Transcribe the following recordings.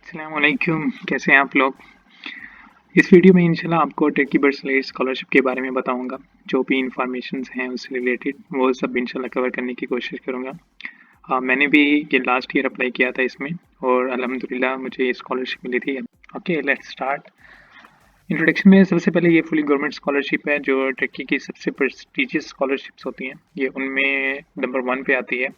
अस्सलाम वालेकुम, कैसे हैं आप लोग। इस वीडियो में इंशाल्लाह आपको टर्की बर्सलेट स्कॉलरशिप के बारे में बताऊंगा। जो भी इंफॉर्मेशंस हैं उससे रिलेटेड वो सब इंशाल्लाह कवर करने की कोशिश करूंगा। मैंने भी ये लास्ट ईयर अप्लाई किया था इसमें और अल्हम्दुलिल्लाह मुझे ये स्कॉलरशिप मिली थी। Okay, let's start. इंट्रोडक्शन में सबसे पहले ये फुली गवर्नमेंट स्कॉलरशिप है जो टर्की की सबसे प्रेस्टिजियस स्कॉलरशिप्स होती हैं। ये उनमें नंबर 1 पे आती है।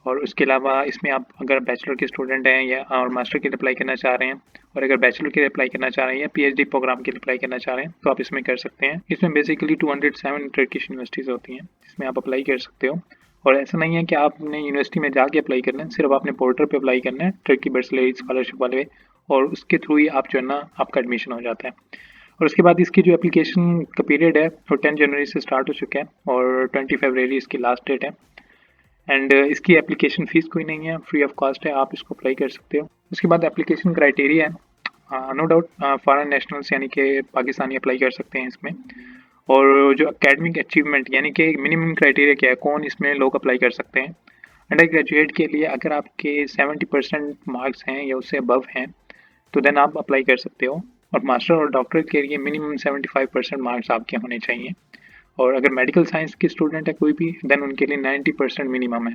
और उसके अलावा इसमें आप अगर बैचलर के स्टूडेंट हैं या और मास्टर के लिए अप्लाई करना चाह रहे हैं, और अगर बैचलर के लिए अप्लाई करना चाह रहे हैं या पीएचडी प्रोग्राम के लिए अप्लाई करना चाह रहे हैं तो आप इसमें कर सकते हैं। इसमें बेसिकली 207 टर्किश यूनिवर्सिटीज़ होती हैं जिसमें आप अप्लाई कर सकते हो। और ऐसा नहीं है कि आपने यूनिवर्सिटी में जाके अप्लाई करना है, सिर्फ आपने पोर्टल पे अप्लाई करना है टर्की बर्सलेट स्कॉलरशिप वाले, और उसके थ्रू ही आप जो है ना आपका एडमिशन हो जाता है। और उसके बाद इसकी जो एप्लीकेशन का पीरियड है वो 10 जनवरी से स्टार्ट हो चुका है और 20 फरवरी इसकी लास्ट डेट है। एंड इसकी एप्लीकेशन फ़ीस कोई नहीं है, फ्री ऑफ कॉस्ट है, आप इसको अप्लाई कर सकते हो। उसके बाद एप्लीकेशन क्राइटेरिया है, नो डाउट फॉरेन नेशनल्स यानी कि पाकिस्तानी अप्लाई कर सकते हैं इसमें। और जो एकेडमिक अचीवमेंट यानी कि मिनिमम क्राइटेरिया क्या है, कौन इसमें लोग अप्लाई कर सकते हैं। अंडर ग्रेजुएट के लिए अगर आपके 70% मार्क्स हैं या उससे अबव हैं तो देन आप अप्लाई कर सकते हो। और मास्टर और डॉक्टर के लिए मिनिमम 75% मार्क्स आपके होने चाहिए। और अगर मेडिकल साइंस के स्टूडेंट है कोई भी देन उनके लिए 90% मिनिमम है।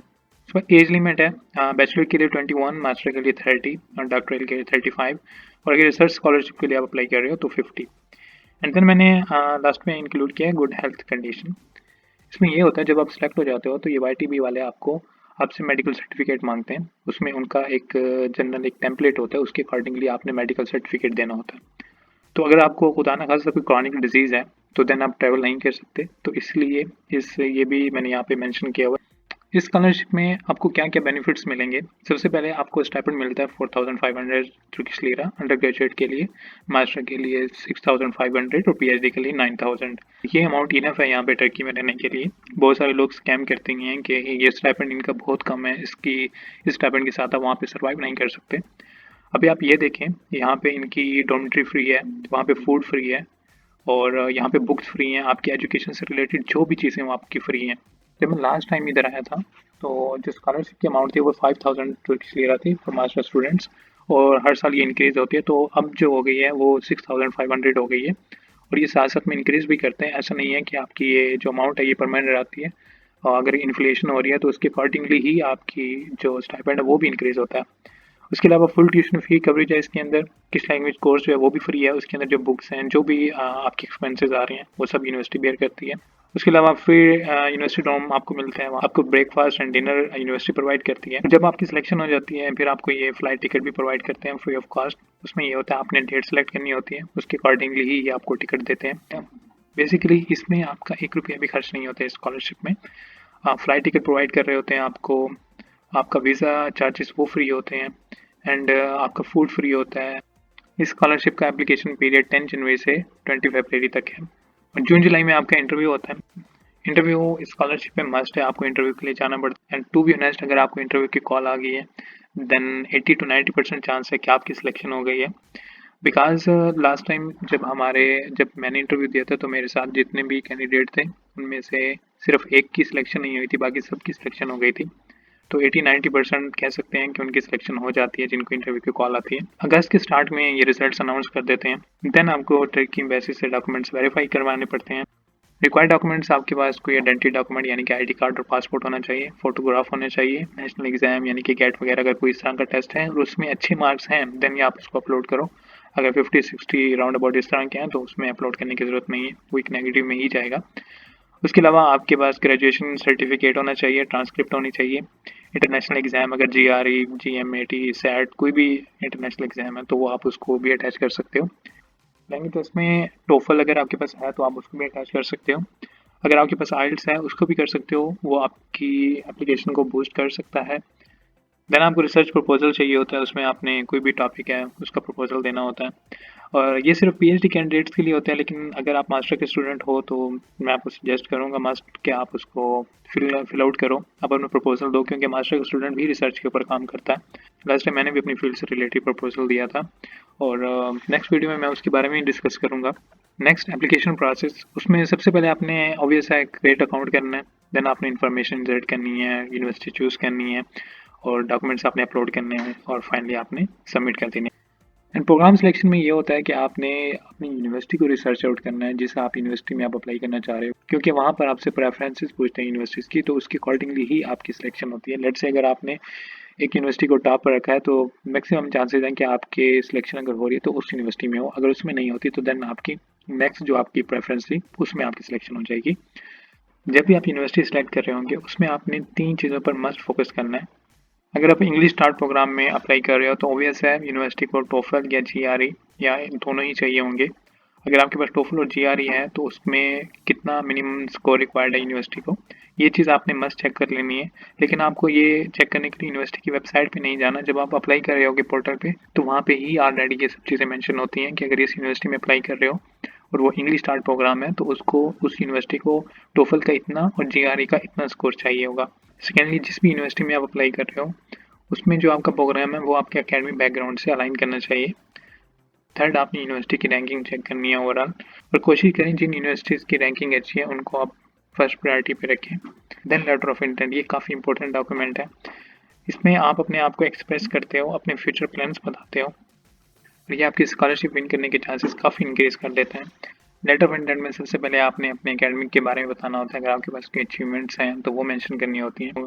उसमें एज लिमिट है, बैचलर के लिए 21, मास्टर के लिए 30 और डॉक्टरल के लिए 35, और अगर रिसर्च स्कॉलरशिप के लिए आप अप्लाई कर रहे हो तो 50। एंड देन मैंने लास्ट में इंक्लूड किया है गुड हेल्थ कंडीशन। इसमें ये होता है जब आप सेलेक्ट हो जाते हो तो ये YTB वाले आपसे मेडिकल सर्टिफिकेट मांगते हैं। उसमें उनका एक जनरल एक टेम्पलेट होता है, उसके अकॉर्डिंगली आपने मेडिकल सर्टिफिकेट देना होता है। तो अगर आपको खुदा ना खास्ता कोई क्रॉनिक डिजीज़ है तो देन आप ट्रैवल नहीं कर सकते, तो इसलिए ये भी मैंने यहाँ पे मेंशन किया हुआ है। इस स्कॉलरशिप में आपको क्या क्या बेनिफिट्स मिलेंगे। सबसे पहले आपको स्टाइपेंड मिलता है 4500 तुर्किश लीरा अंडर ग्रेजुएट के लिए, मास्टर के लिए 6500 और पीएचडी के लिए 9000। ये अमाउंट इनफ है यहाँ पे टर्की में रहने के लिए। बहुत सारे लोग स्कैम करते हैं कि ये स्टाइपेंड इनका बहुत कम है, इस स्टाइपेंड के साथ आप वहाँ पे सर्वाइव नहीं कर सकते। अभी आप ये देखें, यहाँ पे इनकी डॉर्मेटरी फ्री है, वहाँ पे फूड फ्री है, और यहाँ पे बुक्स फ्री हैं। आपकी एजुकेशन से रिलेटेड जो भी चीज़ें वो आपकी फ्री हैं। जब मैं लास्ट टाइम इधर आया था तो जो स्कॉलरशिप की अमाउंट थी वो 5000 तुर्किश लीरा थी फॉर मास्टर स्टूडेंट्स, और हर साल ये इंक्रीज़ होती है, तो अब जो हो गई है वो 6500 हो गई है। और ये साथ साथ में इंक्रीज़ भी करते हैं, ऐसा नहीं है कि आपकी ये जो अमाउंट है ये परमानेंट आती है। और अगर इन्फ्लेशन हो रही है तो उसके अकॉर्डिंगली ही आपकी जो स्टाइपेंड है वो भी इंक्रीज़ होता है। उसके अलावा फुल ट्यूशन फ़ी कवरेज है इसके अंदर। किस लैंग्वेज कोर्स जो है वो भी फ्री है। उसके अंदर जो बुक्स हैं, जो भी आपके एक्सपेंसेस आ रहे हैं वो सब यूनिवर्सिटी बेयर करती है। उसके अलावा फिर यूनिवर्सिटी डॉर्म आपको मिलता है, वहाँ आपको breakfast and dinner university provide करती है। जब आपकी सिलेक्शन हो जाती है फिर आपको ये फ्लाइट टिकट भी प्रोवाइड करते हैं फ्री ऑफ कॉस्ट। उसमें ये होता है आपने डेट सेलेक्ट करनी होती है, उसके अकॉर्डिंगली ही ये आपको टिकट देते हैं। बेसिकली इसमें आपका 1 रुपया भी खर्च नहीं होता है स्कॉलरशिप में। आप फ्लाइट टिकट प्रोवाइड कर रहे होते हैं आपको, आपका वीज़ा चार्जेस वो फ्री होते हैं, एंड आपका फूड फ्री होता है। इस स्कॉलरशिप का एप्लीकेशन पीरियड 10 जनवरी से 20 फरवरी तक है, और जून जुलाई में आपका इंटरव्यू होता है। इंटरव्यू स्कॉलरशिप में मस्ट है, आपको इंटरव्यू के लिए जाना पड़ता है। एंड टू बी ऑनेस्ट, अगर आपको इंटरव्यू की कॉल आ गई है देन 80 to 90% चांस है कि आपकी सिलेक्शन हो गई है। बिकॉज लास्ट टाइम जब मैंने इंटरव्यू दिया था तो मेरे साथ जितने भी कैंडिडेट थे उनमें से सिर्फ एक की सिलेक्शन नहीं हुई थी, बाकी सबकी सिलेक्शन हो गई थी। तो 80-90% कह सकते हैं कि उनकी सिलेक्शन हो जाती है जिनको इंटरव्यू की कॉल आती है। अगस्त के स्टार्ट में ये रिजल्ट्स अनाउंस कर देते हैं। देन आपको टर्की एम्बेसी से डॉक्यूमेंट्स वेरीफाई करवाने पड़ते हैं। रिक्वायर्ड डॉक्यूमेंट्स आपके पास कोई आइडेंटिटी डॉक्यूमेंट यानी कि आईडी कार्ड और पासपोर्ट होना चाहिए, फोटोग्राफ होने चाहिए, नेशनल एग्जाम यानी कि गेट वगैरह अगर कोई इस तरह का टेस्ट है और उसमें अच्छे मार्क्स हैं देन ये आप उसको अपलोड करो। अगर 50-60 राउंड अबाउट इस तरह के हैं तो उसमें अपलोड करने की ज़रूरत नहीं है, वो एक नेगेटिव में ही जाएगा। उसके अलावा आपके पास ग्रेजुएशन सर्टिफिकेट होना चाहिए, ट्रांसक्रिप्ट होनी चाहिए। इंटरनेशनल एग्ज़ाम अगर GRE, GMAT, SAT कोई भी इंटरनेशनल एग्ज़ाम है तो वो आप उसको भी अटैच कर सकते हो। लैंग्वेज टेस्ट में टोफल अगर आपके पास है तो आप उसको भी अटैच कर सकते हो। अगर आपके पास आइल्स है उसको भी कर सकते हो, वो आपकी एप्लीकेशन को बूस्ट कर सकता है। देन आपको रिसर्च प्रपोजल चाहिए होता है, उसमें आपने कोई भी टॉपिक है उसका प्रपोजल देना होता है। और ये सिर्फ पीएचडी कैंडिडेट्स के लिए होता है, लेकिन अगर आप मास्टर के स्टूडेंट हो तो मैं आपको सजेस्ट करूँगा मस्ट कि आप उसको फिल आउट करो, आप अपना प्रपोजल दो, क्योंकि मास्टर का स्टूडेंट भी रिसर्च के ऊपर काम करता है। लास्ट टाइम मैंने भी अपनी फील्ड से रिलेटेड प्रपोजल दिया था, और नेक्स्ट वीडियो में मैं उसके बारे में ही डिस्कस करूँगा। नेक्स्ट एप्लीकेशन प्रोसेस, उसमें सबसे पहले आपने ऑब्वियस है क्रिएट अकाउंट करना है। देन आपने इन्फॉर्मेशन इंसर्ट करनी है, यूनिवर्सिटी चूज़ करनी है, और डॉक्यूमेंट्स आपने अपलोड करने हैं, और फाइनली आपने सबमिट कर देने। एंड प्रोग्राम सिलेक्शन में ये होता है कि आपने अपनी यूनिवर्सिटी को रिसर्च आउट करना है जिस आप यूनिवर्सिटी में आप अप्लाई करना चाह रहे हो, क्योंकि वहाँ पर आपसे प्रेफरेंसेस पूछते हैं यूनिवर्सिटीज़ की, तो उसके अकॉर्डिंगली ही आपकी सिलेक्शन होती है। लेट से अगर आपने एक यूनिवर्सिटी को टॉप पर रखा है तो मैक्सिमम चांसेस हैं कि आपके सिलेक्शन अगर हो रही है तो उस यूनिवर्सिटी में हो, अगर उसमें नहीं होती तो देन आपकी नेक्स्ट जो आपकी प्रेफरेंस थी उसमें आपकी सिलेक्शन हो जाएगी। जब भी आप यूनिवर्सिटी सेलेक्ट कर रहे होंगे उसमें आपने 3 चीज़ों पर मस्ट फोकस करना है। अगर आप इंग्लिश स्टार्ट प्रोग्राम में अप्लाई कर रहे हो तो ऑब्वियस है यूनिवर्सिटी को टोफल या जीआरई या दोनों ही चाहिए होंगे। अगर आपके पास टोफल और जीआरई है तो उसमें कितना मिनिमम स्कोर रिक्वायर्ड है यूनिवर्सिटी को, ये चीज़ आपने मस्ट चेक कर लेनी है। लेकिन आपको ये चेक करने के लिए यूनिवर्सिटी की वेबसाइट पे नहीं जाना। जब आप अप्लाई कर रहे होगे पोर्टल पे तो वहाँ पे ही ऑलरेडी ये सब चीज़ें मेंशन होती हैं कि अगर इस यूनिवर्सिटी में अप्लाई कर रहे हो और वो इंग्लिश स्टार्ट प्रोग्राम है तो उसको उस यूनिवर्सिटी को टोफल का इतना और जीआरई का इतना स्कोर चाहिए होगा। सेकेंडली, जिस भी यूनिवर्सिटी में आप अप्लाई कर रहे हो उसमें जो आपका प्रोग्राम है वो आपके एकेडमिक बैकग्राउंड से अलाइन करना चाहिए। थर्ड, आपने यूनिवर्सिटी की रैंकिंग चेक करनी है ओवरऑल, और कोशिश करें जिन यूनिवर्सिटीज़ की रैंकिंग अच्छी है उनको आप फर्स्ट प्रायोरिटी पे रखें। देन लेटर ऑफ इंटेंट, ये काफ़ी इंपॉर्टेंट डॉक्यूमेंट है। इसमें आप अपने आप को एक्सप्रेस करते हो, अपने फ्यूचर प्लान्स बताते हो, और ये आपकी स्कॉलरशिप विन करने के चांसेस काफ़ी इंक्रीज कर देते हैं। लेटर ऑफ इंटेंट में सबसे पहले आपने अपने एकेडमिक के बारे में बताना होता है। अगर आपके पास कोई अचीवमेंट्स हैं तो वो मेंशन करनी होती हैं।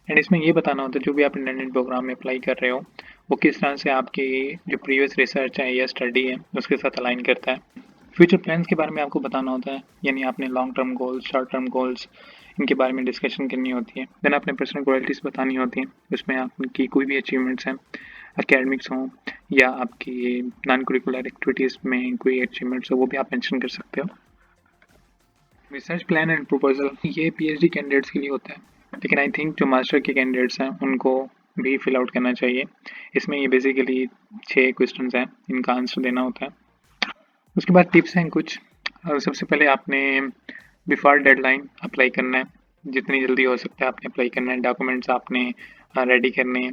एंड इसमें ये बताना होता है जो भी आप इंटरनेट प्रोग्राम में अप्लाई कर रहे हो वो किस तरह से आपकी जो प्रीवियस रिसर्च है या स्टडी है उसके साथ अलाइन करता है। फ्यूचर प्लान्स के बारे में आपको बताना होता है, यानी आपने long term goals, short term goals, इनके बारे में डिस्कशन करनी होती है। देन आपने पर्सनल क्वालिटीज़ बतानी होती हैं, उसमें आपकी कोई भी अचीवमेंट्स हैं, एकेडमिक्स हों या आपकी नॉन करिकुलर एक्टिविटीज़ में कोई अचीवमेंट्स हो वो भी आप मेंशन कर सकते हो। रिसर्च प्लान एंड प्रपोजल, ये पीएचडी कैंडिडेट्स के लिए होता है, लेकिन आई थिंक जो मास्टर के कैंडिडेट्स हैं उनको भी फिल आउट करना चाहिए। इसमें ये बेसिकली 6 क्वेश्चंस हैं, इनका आंसर देना होता है। उसके बाद टिप्स हैं कुछ। सबसे पहले आपने बिफोर डेडलाइन अप्लाई करना है, जितनी जल्दी हो सकता है आपने अप्लाई करना है। डॉक्यूमेंट्स आपने रेडी करने हैं,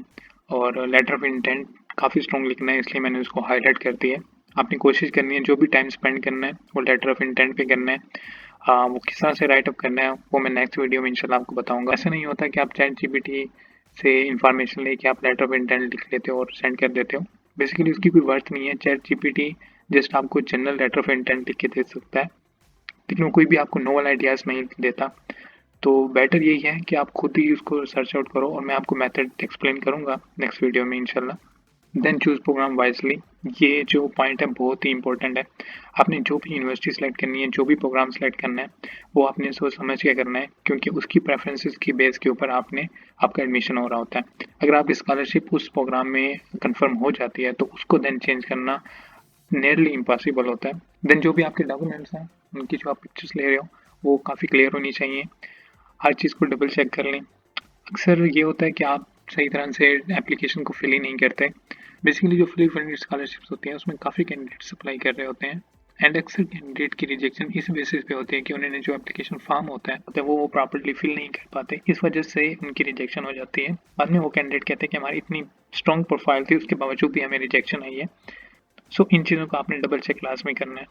और लेटर ऑफ इंटेंट काफ़ी स्ट्रॉन्ग लिखना है, इसलिए मैंने उसको हाईलाइट कर दिया है। आपने कोशिश करनी है जो भी टाइम स्पेंड करना है वो लेटर ऑफ इंटेंट पे करना है। वो किस तरह से राइट अप करना है वो मैं नेक्स्ट वीडियो में इंशाल्लाह आपको बताऊंगा। ऐसा नहीं होता कि आप चैट जीपीटी से इंफॉर्मेशन लेके आप लेटर ऑफ इंटेंट लिख लेते हो और सेंड कर देते हो। बेसिकली उसकी कोई वर्थ नहीं है। चैट जीपीटी जस्ट आपको जनरल लेटर ऑफ इंटेंट लिख के दे सकता है, लेकिन वो कोई भी आपको नोवल आइडियाज़ नहीं देता। तो बेटर यही है कि आप खुद ही उसको सर्च आउट करो, और मैं आपको मेथड एक्सप्लेन करूँगा नेक्स्ट वीडियो में इंशाल्लाह। देन चूज़ प्रोग्राम वाइजली, ये जो पॉइंट है बहुत ही इंपॉर्टेंट है। आपने जो भी यूनिवर्सिटी सेलेक्ट करनी है, जो भी प्रोग्राम सेलेक्ट करना है वो आपने सोच समझ के करना है, क्योंकि उसकी प्रेफरेंसेस की बेस के ऊपर आपका एडमिशन हो रहा होता है। अगर आपकी स्कॉलरशिप उस प्रोग्राम में कंफर्म हो जाती है तो उसको देन चेंज करना नियरली इम्पॉसिबल होता है। देन जो भी आपके डॉक्यूमेंट्स हैं उनकी जो आप पिक्चर्स ले रहे हो वो काफ़ी क्लियर होनी चाहिए। हर चीज़ को डबल चेक कर लें। अक्सर ये होता है कि आप सही तरह से एप्लीकेशन को फिल ही नहीं करते। बेसिकली जो फ्री फंडेड स्कॉलरशिप्स होती हैं उसमें काफ़ी कैंडिडेट्स अप्लाई कर रहे होते हैं, एंड अक्सर कैंडिडेट की रिजेक्शन इस बेसिस पे होती है कि उन्होंने जो एप्लीकेशन फॉर्म होता है वो प्रॉपर्ली फिल नहीं कर पाते, इस वजह से उनकी रिजेक्शन हो जाती है। बाद में वो कैंडिडेट कहते हैं कि हमारी इतनी स्ट्रॉन्ग प्रोफाइल थी उसके बावजूद भी हमें रिजेक्शन आई है। सो इन चीज़ों को आपने डबल चेक क्लास में करना है।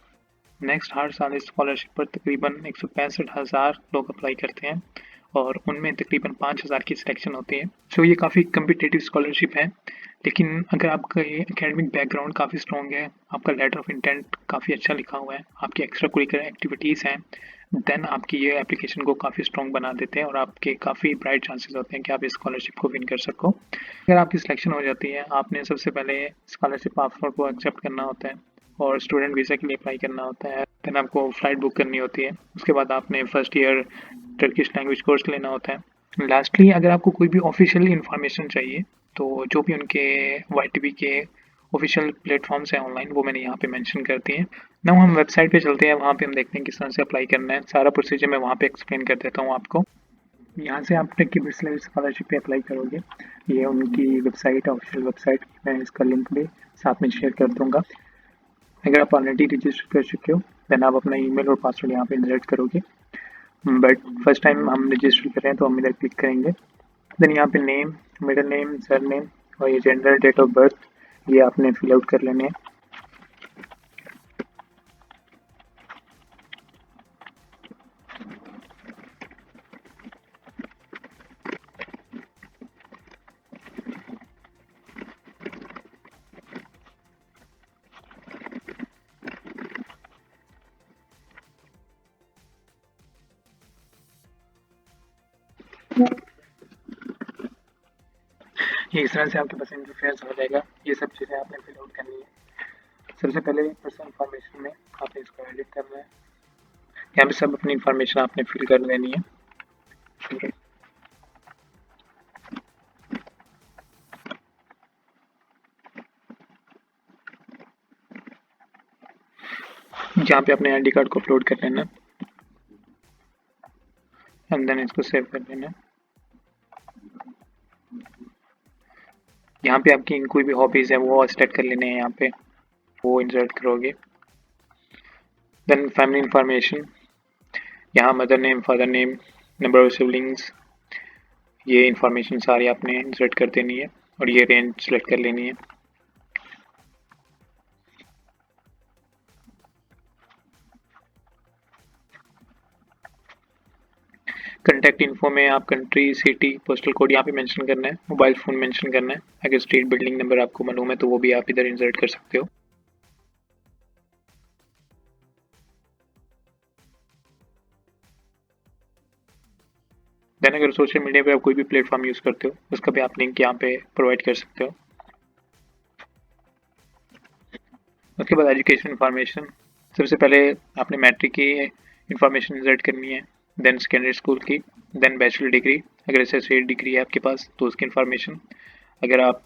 नेक्स्ट, हर साल इस स्कॉलरशिप पर तकरीबन 165,000 लोग अप्लाई करते हैं, और उनमें तकरीबन 5,000 की सिलेक्शन होती है। सो ये काफ़ी कम्पिटिटिव स्कॉलरशिप है, लेकिन अगर आपका ये एकेडमिक बैकग्राउंड काफ़ी स्ट्रॉन्ग है, आपका लेटर ऑफ इंटेंट काफ़ी अच्छा लिखा हुआ है, आपकी एक्स्ट्रा करिकुलर एक्टिविटीज़ हैं, देन आपकी ये एप्लीकेशन को काफ़ी स्ट्रॉन्ग बना देते हैं, और आपके काफ़ी ब्राइट चांसेस होते हैं कि आप इस स्कॉलरशिप को विन कर सको। अगर आपकी सिलेक्शन हो जाती है, आपने सबसे पहले स्कॉलरशिप ऑफर को एक्सेप्ट करना होता है और स्टूडेंट वीज़ा के लिए अप्लाई करना होता है। देन आपको फ़्लाइट बुक करनी होती है। उसके बाद आपने first year Turkish language course लेना होता है। लास्टली, अगर आपको कोई भी ऑफिशियल इन्फॉर्मेशन चाहिए तो जो भी उनके वाईटीबी के ऑफिशियल प्लेटफॉर्म्स हैं ऑनलाइन वो मैंने यहाँ पे मेंशन कर दिए हैं। नाउ हम वेबसाइट पे चलते हैं, वहाँ पे हम देखते हैं किस तरह से अप्लाई करना है। सारा प्रोसीजर मैं वहाँ पे एक्सप्लेन कर देता हूँ आपको। यहाँ से आप टेक की बिजनेस स्कॉलरशिप पे अप्लाई करोगे। ये उनकी वेबसाइट है, ऑफिशियल वेबसाइट, मैं इसका लिंक भी साथ में शेयर कर दूँगा। अगर आप ऑलरेडी रजिस्टर कर चुके हो देन आप अपना ईमेल और पासवर्ड यहाँ पे इंसर्ट करोगे, बट फर्स्ट टाइम हम रजिस्टर कर रहे हैं तो हम इधर क्लिक करेंगे। देन यहाँ पे name, middle name, sir name और ये जेंडर, डेट ऑफ बर्थ, ये आपने फिल आउट कर लेने हैं। ये इस तरह से आपके पास इंटरफेस हो जाएगा। ये सब चीज़ें आपने फिल आउट करनी है। सबसे पहले पर्सनल इन्फॉर्मेशन में आपने इसको एडिट करना है। यहाँ पे सब अपनी इन्फॉर्मेशन आपने फिल कर लेनी है। ठीक है, यहाँ पे अपने आईडी कार्ड को अपलोड कर लेना एंड देन इसको सेव कर लेना। यहाँ पे आपकी कोई भी हॉबीज है वो सेलेक्ट कर लेने हैं, यहाँ पे वो इंसर्ट करोगे। देन फैमिली इंफॉर्मेशन, यहाँ mother name, father name, number of siblings, ये इंफॉर्मेशन सारी आपने इंसर्ट कर देनी है और ये रेंज सेलेक्ट कर लेनी है। कंटैक्ट इन्फो में आप कंट्री, सिटी, पोस्टल कोड यहाँ पे मेंशन करना है, मोबाइल फ़ोन मेंशन करना है। अगर स्ट्रीट, बिल्डिंग नंबर आपको मालूम है तो वो भी आप इधर इंसर्ट कर सकते हो। देन अगर सोशल मीडिया पे आप कोई भी प्लेटफॉर्म यूज़ करते हो उसका भी आप लिंक यहाँ पे प्रोवाइड कर सकते हो। उसके बाद एजुकेशन इन्फॉर्मेशन, सबसे पहले आपने मैट्रिक की इन्फॉर्मेशन इंसर्ट करनी है, देन सेकेंडरी स्कूल की, देन बैचलर डिग्री, अगर एसोसिएट डिग्री है आपके पास तो उसकी इन्फॉर्मेशन। अगर आप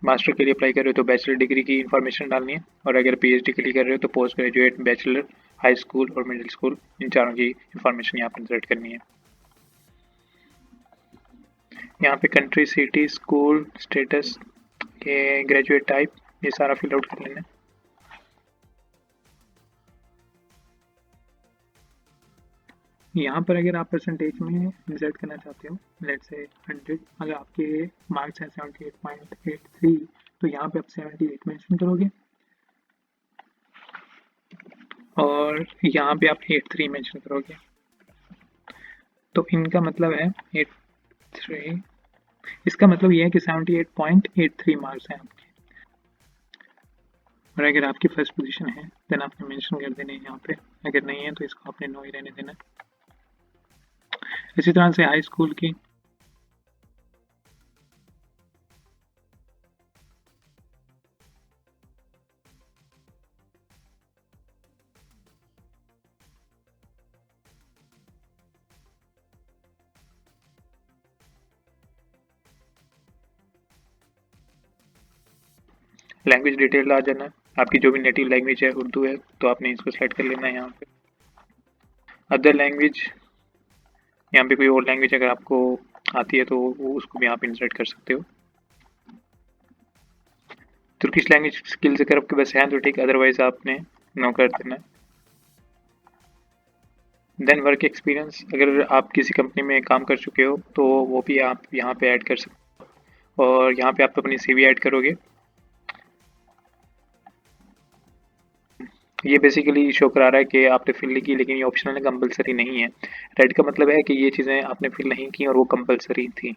मास्टर के लिए अप्लाई कर रहे हो तो बैचलर डिग्री की इन्फॉर्मेशन डालनी है, और अगर पीएचडी के लिए कर रहे हो तो post graduate, bachelor, high school और मिडिल स्कूल, इन चारों की इन्फॉर्मेशन यहाँ पर इंसर्ट करनी है। यहाँ पे कंट्री, सिटी, स्कूल, स्टेटस, ये ग्रेजुएट टाइप, ये सारा फिल आउट कर लेना है। यहाँ पर अगर आप परसेंटेज में इंसर्ट करना चाहते हो, लेट्स से 100, अगर आपके मार्क्स हैं 78.83 तो यहाँ पे आप 78 मेंशन करोगे और यहाँ पे आप 83 मेंशन करोगे। तो इनका मतलब है 83, इसका मतलब ये है कि 78.83 मार्क्स हैं आपके। और अगर आपकी फर्स्ट पोजीशन है देन आपने मेंशन कर देने यहाँ पे, अगर नहीं है तो इसको आपने नो ही रहने देना। इसी तरह से हाई स्कूल की, लैंग्वेज डिटेल आ जाना, आपकी जो भी नेटिव लैंग्वेज है उर्दू है तो आपने इसको सेलेक्ट कर लेना है यहाँ पे। अदर लैंग्वेज, यहाँ पे कोई और लैंग्वेज अगर आपको आती है तो वो उसको भी आप इंसर्ट कर सकते हो। तुर्किश लैंग्वेज स्किल्स अगर आपके पास हैं तो ठीक, अदरवाइज आपने नो कर देना है। देन वर्क एक्सपीरियंस, अगर आप किसी कंपनी में काम कर चुके हो तो वो भी आप यहाँ पे ऐड कर सकते हो और यहाँ पे आप अपनी सीवी ऐड करोगे। ये बेसिकली शो करा रहा है कि आपने फिल नहीं की, लेकिन ये ऑप्शनल है, कंपलसरी नहीं है। रेड का मतलब है कि ये चीज़ें आपने फिल नहीं की और वो कंपलसरी थी।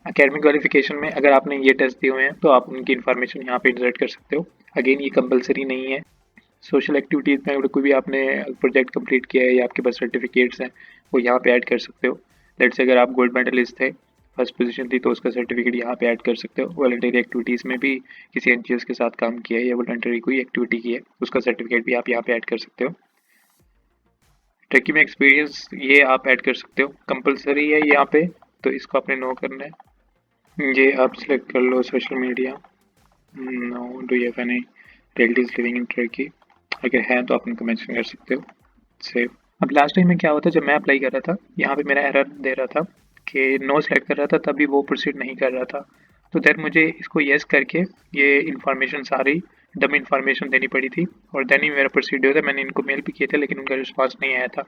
एकेडमिक क्वालिफिकेशन में अगर आपने ये टेस्ट दिए हुए हैं तो आप उनकी इन्फॉर्मेशन यहाँ पे इंसर्ट कर सकते हो, अगेन ये कंपलसरी नहीं है। सोशल एक्टिविटीज़ में अगर कोई भी आपने प्रोजेक्ट कंप्लीट किया है या आपके पास सर्टिफिकेट्स हैं वो यहाँ पे ऐड कर सकते हो। लेट्स से अगर आप गोल्ड मेडलिस्ट थे, फर्स्ट पोजीशन थी, तो उसका सर्टिफिकेट यहाँ पे ऐड कर सकते हो। वॉलंटरी एक्टिविटीज़ में भी किसी एनजीओ के साथ काम किया है या वॉलंटरी कोई एक्टिविटी की है उसका सर्टिफिकेट भी आप यहाँ पे ऐड कर सकते हो। ट्रैकिंग में एक्सपीरियंस ये आप ऐड कर सकते हो, कंपलसरी है यहाँ पे तो इसको आपने नो करना है। ये आप सिलेक्ट कर लो, social media, no, do you have any relatives living in Turkey, अगर है तो आप उनको मेंशन कर सकते हो। सेव। अब लास्ट टाइम में क्या होता है, जब मैं अप्लाई कर रहा था यहाँ पे मेरा एरर दे रहा था कि नो सेलेक्ट कर रहा था तभी वो प्रोसीड नहीं कर रहा था, तो देन मुझे इसको येस करके ये इन्फॉर्मेशन सारी डम इन्फॉर्मेशन देनी पड़ी थी और देन ही मेरा प्रोसीड हुआ था। मैंने इनको मेल भी किए थे लेकिन उनका रिस्पॉन्स नहीं आया था।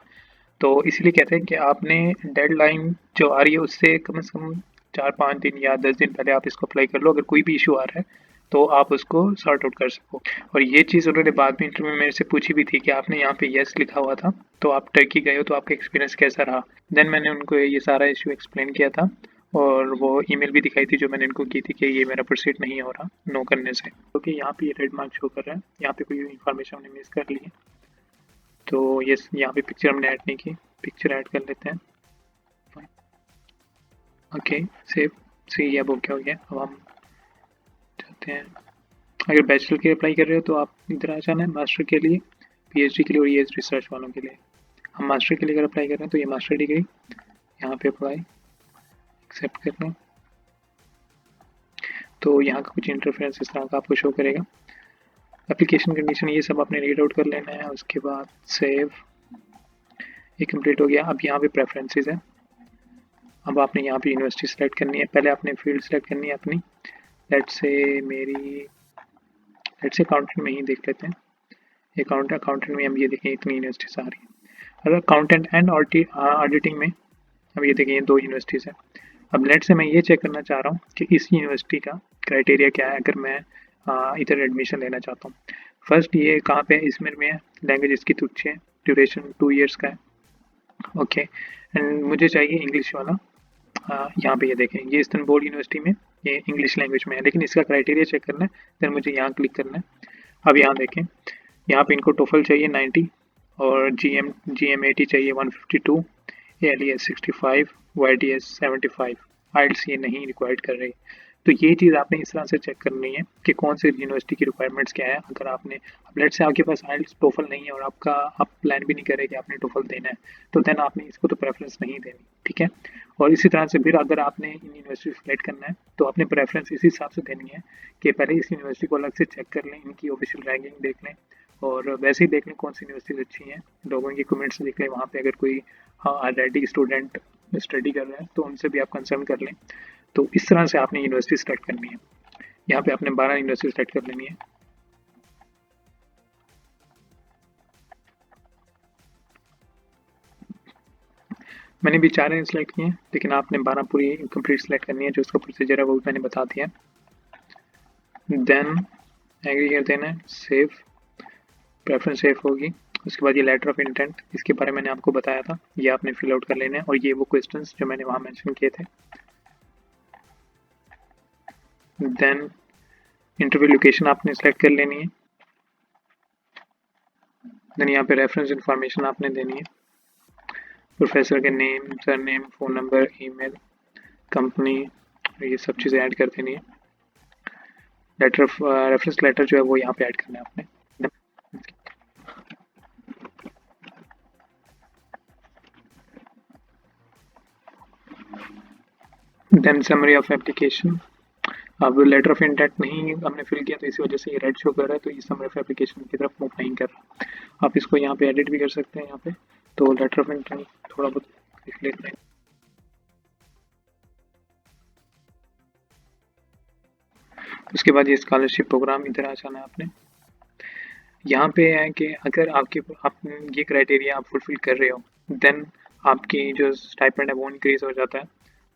तो इसीलिए कहते हैं कि आपने डेडलाइन जो आ रही है उससे कम से कम 4-5 दिन या 10 दिन पहले आप इसको अप्लाई कर लो, अगर कोई भी इशू आ रहा है तो आप उसको सॉर्ट आउट कर सको। और ये चीज़ उन्होंने बाद में इंटरव्यू में मेरे से पूछी भी थी कि आपने यहाँ पे यस लिखा हुआ था तो आप टर्की गए हो तो आपका एक्सपीरियंस कैसा रहा। देन मैंने उनको ये सारा इशू एक्सप्लेन किया था और वो ईमेल भी दिखाई थी जो मैंने इनको की थी कि ये मेरा प्रोसीड नहीं हो रहा नो करने से। क्योंकि यहाँ पे ये रेड मार्क शो कर रहा है, यहाँ पे कोई इन्फॉर्मेशन हमने मिस कर ली है तो ये यहाँ पे पिक्चर हमने ऐड नहीं की, पिक्चर ऐड कर लेते हैं। Okay, save. सी अब ओके हो गया। अब हम चाहते हैं अगर बैचलर के लिए अप्लाई कर रहे हो तो आप इधर आ जाना है, मास्टर के लिए, पीएचडी के लिए और ये रिसर्च वालों के लिए। हम मास्टर के लिए अगर अप्लाई कर रहे हैं तो ये मास्टर डिग्री यहाँ पे अप्लाई एक्सेप्ट कर लें, तो यहाँ का कुछ इंटरफेरेंस इस तरह का आपको शो करेगा। एप्लीकेशन कंडीशन ये सब आपने रीड आउट कर लेना है। उसके बाद सेव, ये कंप्लीट हो गया। अब यहाँ पे प्रेफरेंसेस है। अब आपने यहाँ पे यूनिवर्सिटी सेलेक्ट करनी है। पहले आपने फील्ड सेलेक्ट करनी है अपनी, लेट्स से अकाउंटेंट में ही देख लेते हैं। अकाउंटेंट में हम ये देखें इतनी यूनिवर्सिटीज आ रही है। अगर अकाउंटेंट एंड ऑडिटिंग में अब ये देखें 2 यूनिवर्सिटीज़ है। अब लेट से मैं ये चेक करना चाह रहा हूँ कि इस यूनिवर्सिटी का क्राइटेरिया क्या है अगर मैं इधर एडमिशन लेना चाहता हूँ। फर्स्ट ये कहाँ पे है, इसमें है, लैंग्वेज इसकी तुच्छ है, ड्यूरेशन 2 इयर्स का है, ओके। एंड मुझे चाहिए इंग्लिश वाला। यहाँ पे ये देखें, ये इस्तांबुल यूनिवर्सिटी में ये इंग्लिश लैंग्वेज में है, लेकिन इसका क्राइटेरिया चेक करना है, फिर मुझे यहाँ क्लिक करना है। अब यहाँ देखें, यहाँ पे इनको टोफल चाहिए 90 और GMAT चाहिए 152, ALES 65, YTS 75, आइल्स ये नहीं रिक्वायर्ड कर रही। तो ये चीज़ आपने इस तरह से चेक करनी है कि कौन सी यूनिवर्सिटी की रिक्वायरमेंट्स क्या है। अगर आपने अब लेट से आपके पास आइल्स टोफल नहीं है और आप प्लान भी नहीं करे कि आपने टोफल देना है, तो देन आपने इसको तो प्रेफरेंस नहीं देनी, ठीक है। और इसी तरह से फिर अगर आपने इन यूनिवर्सिटी सेलेक्ट करना है तो आपने प्रेफरेंस इसी हिसाब से देनी है कि पहले इस यूनिवर्सिटी को अलग से चेक कर लें, इनकी ऑफिशियल रैंकिंग देख लें और वैसे ही देख लें कौन सी यूनिवर्सिटीज अच्छी हैं, लोगों की कमेंट्स देख लें वहाँ पे। अगर कोई ऑलरेडी स्टूडेंट स्टडी कर रहे हैं तो उनसे भी आप कंसर्न कर लें। तो इस तरह से आपने यूनिवर्सिटी सेलेक्ट करनी है। यहाँ पे आपने 12 यूनिवर्सिटी सेलेक्ट कर लेनी है। मैंने भी 4 सेलेक्ट किए हैं, लेकिन आपने 12 पूरी कंप्लीट सेलेक्ट करनी है। जो उसका प्रोसीजर है वो मैंने बता दिया। देन एग्री कर देना है, सेव, प्रेफरेंस सेव होगी। उसके बाद ये लेटर ऑफ इंटेंट, इसके बारे में मैंने आपको बताया था, ये आपने फिल आउट कर लेना है और ये वो क्वेश्चंस जो मैंने वहाँ मेंशन किए थे। देन इंटरव्यू लोकेशन आपने सेलेक्ट कर लेनी है। देन यहाँ पे रेफरेंस इंफॉर्मेशन आपने देनी है, प्रोफेसर के name, sir name, phone number, email, company, ये सब चीज़ें ऐड कर देनी है। लेटर ऑफ रेफरेंस लेटर जो है वो यहाँ पे ऐड करना है आपने। Then summary of application. अब लेटर ऑफ इंटेंट नहीं हमने फिल किया तो इसी वजह से ये रेड शो कर रहा है, तो ये समरी ऑफ एप्लीकेशन की तरफ मूव नहीं कर रहा। आप इसको यहाँ पे एडिट भी कर सकते हैं। यहाँ पे तो लेटर ऑफ इंटेंट थोड़ा बहुत लिख लेते हैं। उसके बाद ये स्कॉलरशिप प्रोग्राम, इधर आ जाना है आपने। यहाँ पे है कि अगर आप ये क्राइटेरिया आप फुलफिल कर रहे हो देन आपकी जो स्टाइपेंड है वो इंक्रीज हो जाता है।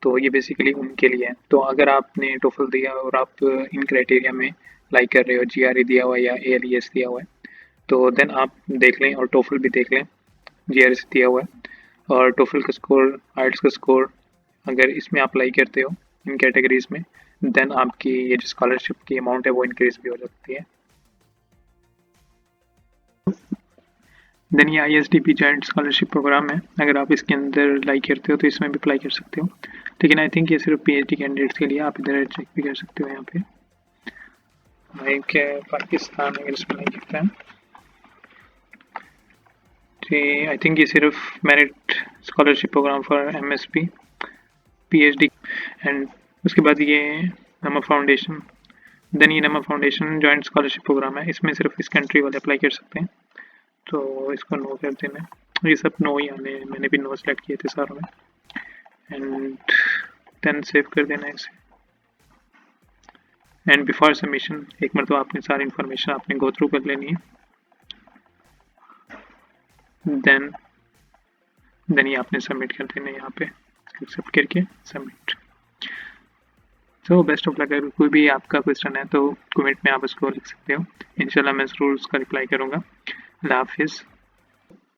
तो ये बेसिकली उनके लिए है। तो अगर आपने टोफल दिया और आप इन क्राइटेरिया में लाइक कर रहे हो, GRE दिया हुआ है या ALES दिया हुआ है, तो देन आप देख लें और टोफल भी देख लें, GRE दिया हुआ है और टोफल का स्कोर, आइल्स का स्कोर अगर इसमें आप अप्लाई करते हो इन कैटेगरीज में, देन आपकी ये जो स्कॉलरशिप की अमाउंट है वो इंक्रीज भी हो सकती है। देन ये ISDP जॉइंट स्कॉलरशिप प्रोग्राम है, अगर आप इसके अंदर अप्लाई करते हो तो इसमें भी अप्लाई कर सकते हो, लेकिन आई थिंक ये सिर्फ PhD कैंडिडेट्स के लिए। आप इधर चेक भी कर सकते हो। यहाँ पे लाइक पाकिस्तान अगर इसमें अप्लाई करता है तो आई थिंक ये सिर्फ merit scholarship program for MSP PhD। And उसके बाद ये नमा फाउंडेशन, देन ये नमा फाउंडेशन जॉइंट स्कॉलरशिप प्रोग्राम है, इसमें सिर्फ इस कंट्री वाले अप्लाई कर सकते हैं, तो इसको नो कर देना। ये सब नो ही आने, मैंने भी नो सेलेक्ट किए थे सारों में। एंड देन सेव कर देना इसे। एंड बिफोर सबमिशन एक मरतबा आपने सारी इन्फॉर्मेशन आपने गो थ्रू कर लेनी है। देन ये आपने सबमिट कर देना है, यहाँ पे एक्सेप्ट करके सबमिट। तो बेस्ट ऑफ लक। अगर कोई भी आपका क्वेश्चन है तो कमेंट में आप उसको लिख सकते हो, इंशाल्लाह मैं ज़रूर उसका रिप्लाई करूँगा। अल्लाह हाफिज़।